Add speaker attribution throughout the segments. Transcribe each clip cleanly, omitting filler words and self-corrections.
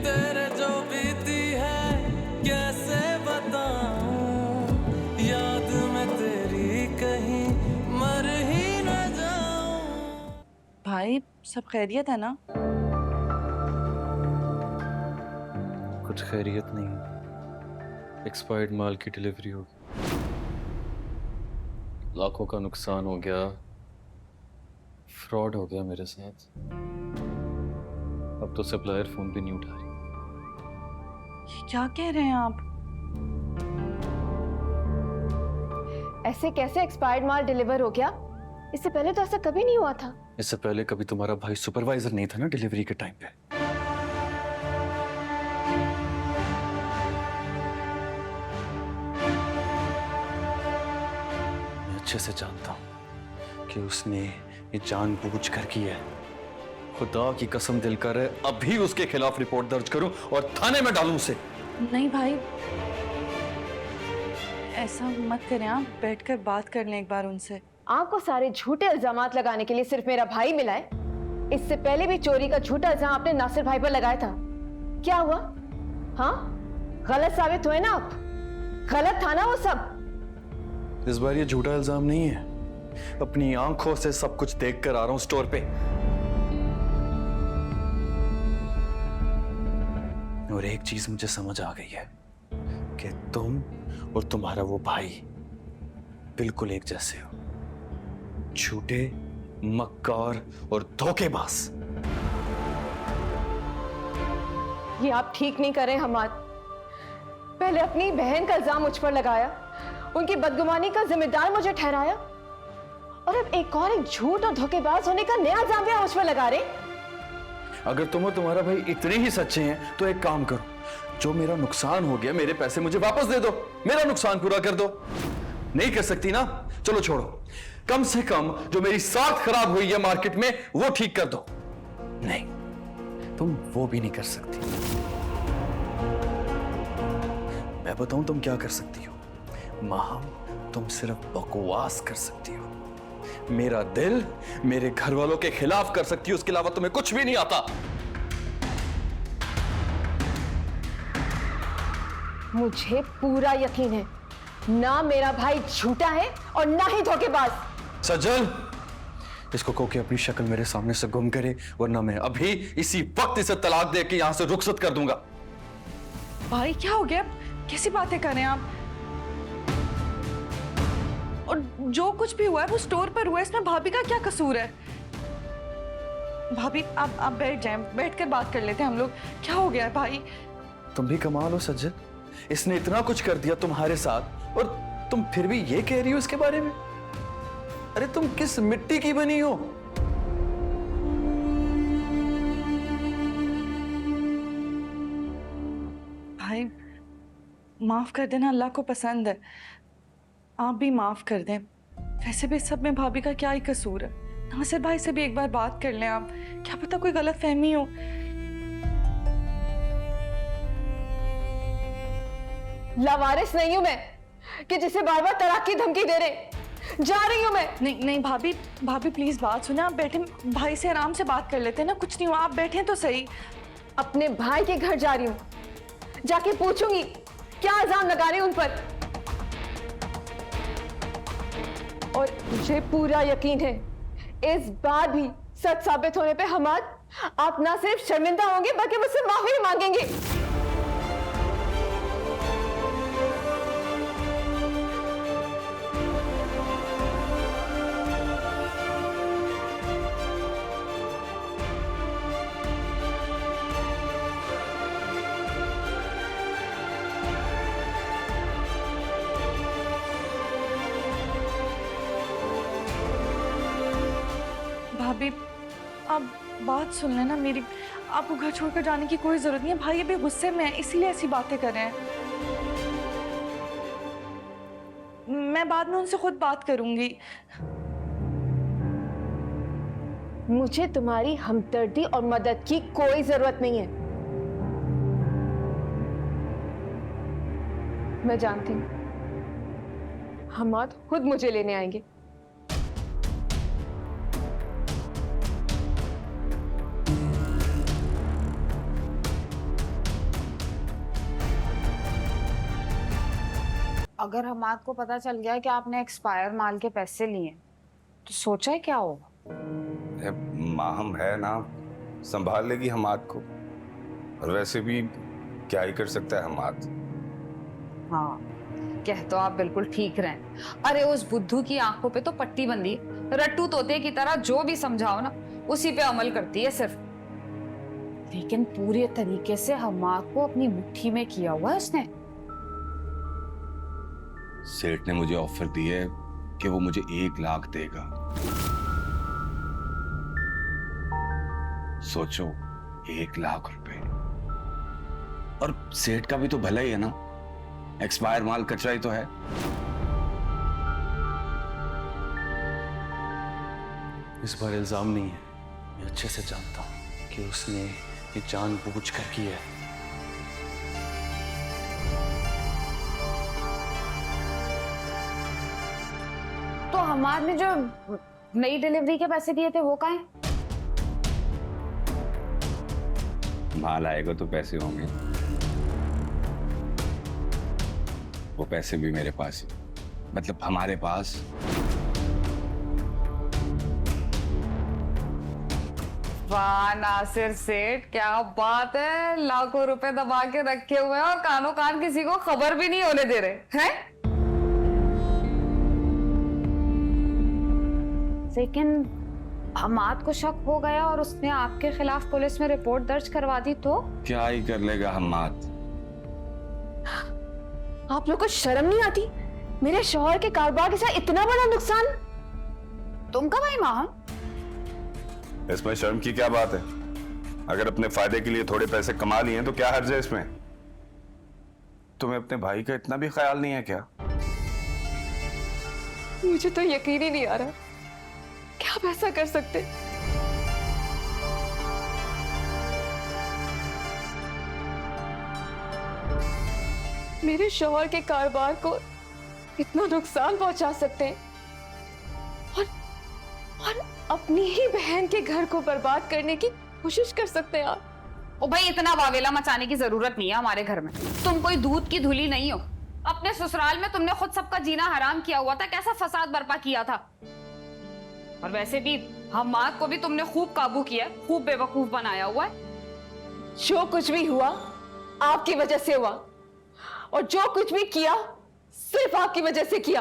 Speaker 1: तेरे जो बीती है कैसे बताऊं, याद में तेरी कहीं मर ही न जाऊं।
Speaker 2: भाई सब खैरियत है ना?
Speaker 3: कुछ खैरियत नहीं, एक्सपायर्ड माल की डिलीवरी हो गई, लाखों का नुकसान हो गया, फ्रॉड हो गया मेरे साथ। अब तो सप्लायर फोन भी नहीं उठा रही।
Speaker 2: ये क्या कह रहे हैं आप?
Speaker 4: ऐसे कैसे एक्सपायर्ड माल डिलीवर हो गया? इससे पहले तो ऐसा कभी नहीं हुआ था।
Speaker 3: इससे पहले कभी तुम्हारा भाई सुपरवाइजर नहीं था ना डिलीवरी के टाइम पे। मैं अच्छे से जानता हूं कि उसने ये जानबूझ कर की है। खुदा की कसम दिल कर है अभी उसके खिलाफ रिपोर्ट दर्ज करूं और थाने में डालूं उसे।
Speaker 2: नहीं भाई, ऐसा मत करें, आप बैठकर बात कर लें एक बार उनसे।
Speaker 4: आपको सारे झूठे इल्जामात लगाने के लिए सिर्फ मेरा भाई मिला है? इससे पहले भी चोरी का झूठा इल्जाम आपने नासिर भाई पर लगाया था। क्या हुआ? हाँ, गलत साबित हुए ना आप? गलत था ना वो सब?
Speaker 3: इस बार ये झूठा इल्जाम नहीं है, अपनी आंखों से सब कुछ देख कर आ रहा हूं स्टोर पे। और एक चीज मुझे समझ आ गई है कि तुम और तुम्हारा वो भाई बिल्कुल एक जैसे हो, झूठे, मक्कार और धोखेबाज।
Speaker 4: ये आप ठीक नहीं कर रहे हमाद। पहले अपनी बहन का इल्जाम मुझ पर लगाया, उनकी बदगुमानी का जिम्मेदार मुझे ठहराया, और अब एक और झूठ और धोखेबाज होने का नया इल्जाम भी आप मुझ पर लगा रहे।
Speaker 3: अगर तुम और तुम्हारा भाई इतने ही सच्चे हैं तो एक काम करो, जो मेरा नुकसान हो गया मेरे पैसे मुझे वापस दे दो, मेरा नुकसान पूरा कर दो। नहीं कर सकती ना? चलो छोड़ो, कम से कम जो मेरी साख खराब हुई है मार्केट में वो ठीक कर दो। नहीं, तुम वो भी नहीं कर सकती। मैं बताऊं तुम क्या कर सकती हो? माहम, तुम सिर्फ बकवास कर सकती हो। मेरा दिल मेरे घर वालों के खिलाफ कर सकती हो, उसके अलावा तुम्हें कुछ भी नहीं आता।
Speaker 4: मुझे पूरा यकीन है, ना मेरा भाई झूठा है और ना ही धोखेबाज।
Speaker 3: सज्जल, इसको कहो कि अपनी शक्ल मेरे सामने से गुम करे, वरना मैं अभी इसी वक्त इसे तलाक दे के यहां से रुखसत कर दूंगा।
Speaker 2: भाई क्या हो गया? कैसी बातें कर रहे हैं आप? और जो कुछ भी हुआ है वो स्टोर पर हुआ है, इसमें भाभी का क्या कसूर है? भाभी आप बैठ जाएं, बैठकर बात कर लेते हैं हम लोग। क्या हो गया है भाई?
Speaker 3: तुम भी कमाल हो सज्जल, इसने इतना कुछ कर दिया तुम्हारे साथ और तुम फिर भी ये कह रही हो इसके बारे में? अरे तुम किस मिट्टी की बनी हो?
Speaker 2: भाई माफ कर देना, अल्लाह को पसंद है, आप भी माफ कर दें। वैसे भी सब में भाभी का क्या ही कसूर है? नासिर भाई से भी एक बार बात कर लें आप, क्या पता कोई गलत फहमी हो।
Speaker 4: लावारिस नहीं हूं मैं कि जिसे बार बार तलाक की धमकी दे रहे। जा रही हूं मैं।
Speaker 2: नहीं भाभी प्लीज बात सुने, आप बैठे, भाई से आराम से बात कर लेते हैं ना, कुछ नहीं हुआ, आप बैठे तो सही।
Speaker 4: अपने भाई के घर जा रही हूं, जाके पूछूंगी क्या इल्जाम लगा रही हूं उन पर। और मुझे पूरा यकीन है इस बार भी सच साबित होने पे हमाद आप ना सिर्फ शर्मिंदा होंगे बल्कि मुझसे माफी मांगेंगे।
Speaker 2: भाभी आप बात सुन लेना मेरी, आपको घर छोड़कर जाने की कोई जरूरत नहीं है। भाई अभी गुस्से में है इसीलिए ऐसी बातें कर रहे हैं। मैं बाद में उनसे खुद बात करूंगी।
Speaker 4: मुझे तुम्हारी हमदर्दी और मदद की कोई जरूरत नहीं है। मैं जानती हूं हमाद खुद मुझे लेने आएंगे।
Speaker 5: अगर हमाद को पता चल गया कि आपने एक्सपायर माल के पैसे लिए तो सोचा है क्या होगा?
Speaker 6: माहम है ना, संभाल लेगी हमाद को। और वैसे भी क्या ही कर सकता है हमाद।
Speaker 5: हाँ, कह तो आप बिल्कुल ठीक रहे। अरे उस बुद्धू की आंखों पे तो पट्टी बंदी, रट्टू तोते की तरह जो भी समझाओ ना उसी पे अमल करती है सिर्फ। लेकिन पूरे तरीके से हमाद को अपनी मुट्ठी में किया हुआ है उसने।
Speaker 6: सेठ ने मुझे ऑफर दी है कि वो मुझे 1 लाख देगा। सोचो, 1 लाख रुपए। और सेठ का भी तो भला ही है ना, एक्सपायर माल कचरा ही तो है।
Speaker 3: इस बार इल्जाम नहीं है, मैं अच्छे से जानता हूं कि उसने ये जानबूझ कर की है।
Speaker 5: तो हमाद ने जो नई डिलीवरी के पैसे दिए थे वो कहाँ हैं?
Speaker 6: माल आएगा तो पैसे होंगे। वो पैसे भी मेरे पास ही, मतलब हमारे पास।
Speaker 5: वाह नासिर सेठ, क्या बात है। लाखों रुपए दबा के रखे हुए हैं और कानों कान किसी को खबर भी नहीं होने दे रहे हैं। लेकिन हमाद को शक हो गया और उसने आपके खिलाफ पुलिस में रिपोर्ट दर्ज करवा दी तो?
Speaker 6: क्या ही कर लेगा हमाद।
Speaker 4: आप लोग को शर्म नहीं आती? मेरे शौहर के कारोबार के साथ इतना बड़ा नुकसान।
Speaker 5: तुम कब आई माँ?
Speaker 6: इसमें शर्म की क्या बात है? अगर अपने फायदे के लिए थोड़े पैसे कमा लिए तो क्या हर्ज है इसमें? तुम्हें अपने भाई का इतना भी ख्याल नहीं है क्या?
Speaker 4: मुझे तो यकीन ही नहीं आ रहा क्या आप ऐसा कर सकते। मेरे शौहर के कारोबार को इतना नुकसान पहुंचा सकते हैं और अपनी ही बहन के घर को बर्बाद करने की कोशिश कर सकते हैं आप।
Speaker 5: ओ भाई, इतना वावेला मचाने की जरूरत नहीं है हमारे घर में। तुम कोई दूध की धुली नहीं हो। अपने ससुराल में तुमने खुद सबका जीना हराम किया हुआ था, कैसा फसाद बर्पा किया था। और वैसे भी हमाद को भी तुमने खूब काबू किया, खूब बेवकूफ बनाया हुआ है।
Speaker 4: जो कुछ भी हुआ आपकी वजह से हुआ और जो कुछ भी किया सिर्फ आपकी वजह से किया।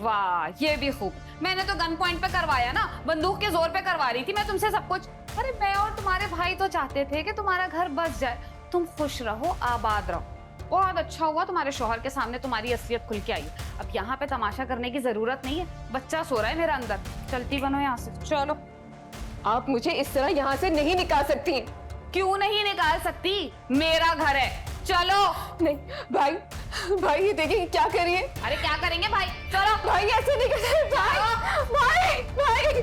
Speaker 5: वाह, ये भी खूब। मैंने तो गन पॉइंट पे करवाया ना, बंदूक के जोर पे करवा रही थी मैं तुमसे सब कुछ। अरे मैं और तुम्हारे भाई तो चाहते थे कि तुम्हारा घर बस जाए, तुम खुश रहो, आबाद रहो। बहुत अच्छा हुआ तुम्हारे शौहर के सामने तुम्हारी असलियत खुल के आई। अब यहाँ पे तमाशा करने की जरूरत नहीं है, बच्चा सो रहा है मेरा अंदर। चलती बनो यहाँ से, चलो।
Speaker 4: आप मुझे इस तरह यहाँ से नहीं निकाल सकती।
Speaker 5: क्यों नहीं निकाल सकती? मेरा घर है, चलो।
Speaker 4: नहीं भाई, भाई ये देखिए क्या करिए।
Speaker 5: अरे क्या करेंगे भाई, चलो।
Speaker 4: भाई ऐसे नहीं कर सकते। भाई भाई भाई